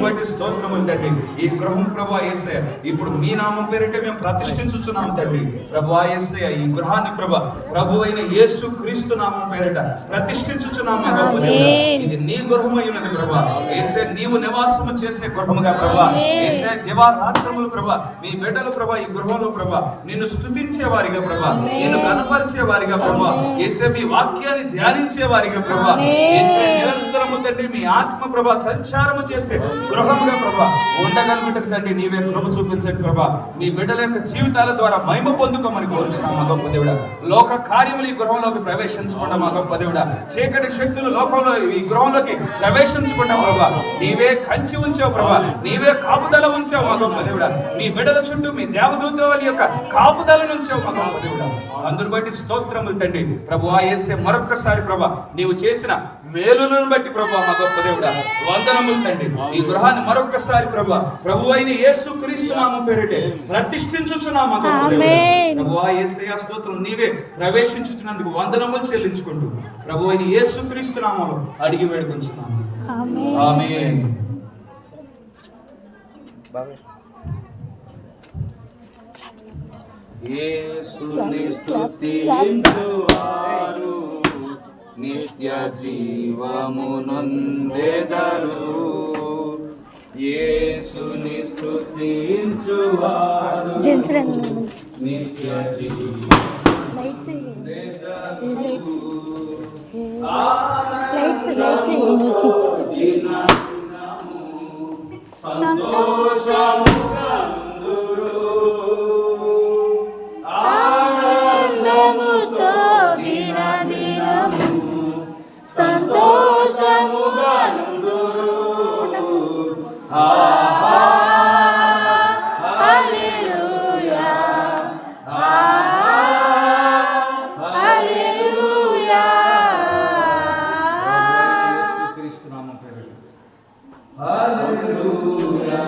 బట్టి స్తోత్రములు తండ్రి. ఈ గృహం ప్రభువా యేసయ్య ఇప్పుడు మీ నామం పేరిటే మేము ప్రతిష్ఠించుచున్నాం తండ్రి. ప్రభువా యేసయ్య ఈ గృహాన్ని ప్రభు అయిన యేసు క్రీస్తు నామం పేరిట ప్రతిష్ఠించుచున్నాం మా గొప్ప దేవుడా. ఇది నీ గృహమై ఉన్నది ప్రభువా యేసయ్య, నీవు నివాసము చేసే గృహముగా ప్రభువా యేసయ్య. దివారాత్రములు ప్రభువా మీ బిడ్డలు ప్రభువా ఈ గృహంలో ప్రభువా నిన్ను స్తుతించే వారిగా ప్రభువా, నిన్ను కనపరిచే వారిగా ప్రభువా యేసయ్య, మీ వాక్యాన్ని ధ్యానించే వారిగా ప్రభువా యేసయ్య, నిరంతరము తండ్రి మీ ఆత్మ ప్రభువా సంచారము చేసే గృహముగా ప్రభువా ఉండగలుగుటకు తండ్రి నీవే కృప చూపించండి ప్రభువా. మీ బిడ్డల యొక్క జీవితాల ద్వారా మహిమ పొందుకోమని కోరుచున్నాం మా గొప్ప దేవుడా. లోక కార్యములు ఈ గృహంలోకి ప్రవేశించకుండా మా గొప్ప దేవుడా, చీకటి శక్తులు లోకంలో ఈ గృహంలోకి ప్రవేశించకుండా ప్రభువా నీవే కంచి ఉంచావు ప్రభువా, నీవే కాపుదల ఉంచావు మా గొప్ప దేవుడా. మీ బిడ్డల చుట్టూ మీ దేవదూతల యొక్క కాపుదల ఉంచావు మా గొప్ప దేవుడా. అందును బట్టి స్తోత్రములు తండ్రి. ప్రభువా యేసయ్య, మరొక్కసారి ప్రభువా నీవు చేసిన మేలులను బట్టి ప్రభువా మా గొప్ప దేవుడా వందనములు తండ్రి. ఈ గృహాన్ని మరొక్కసారి ప్రభు అయిన యేసు క్రీస్తు నామం పేరిటే ప్రతిష్ఠించుచున్నాం మా గొప్ప దేవుడా. ప్రభువా యేసయ్య స్తోత్రం, నీవే ప్రవేశించుచున్నందుకు వందనములు చెల్లించుకుంటూ ప్రభు అయిన యేసు క్రీస్తు నామములో అడిగి వేడుకొంచున్నాం. ఆమేన్. యేసుని స్తుతించువారు నిత్య జీవమునొందెదరు. యేసుని స్తుతించువారు నిత్య ఆనందముతో దిన దినము సంతోషముగా నుందురు. హల్లెలూయా హల్లెలూయా. యేసుక్రీస్తు నామం పేరిట హల్లెలూయా.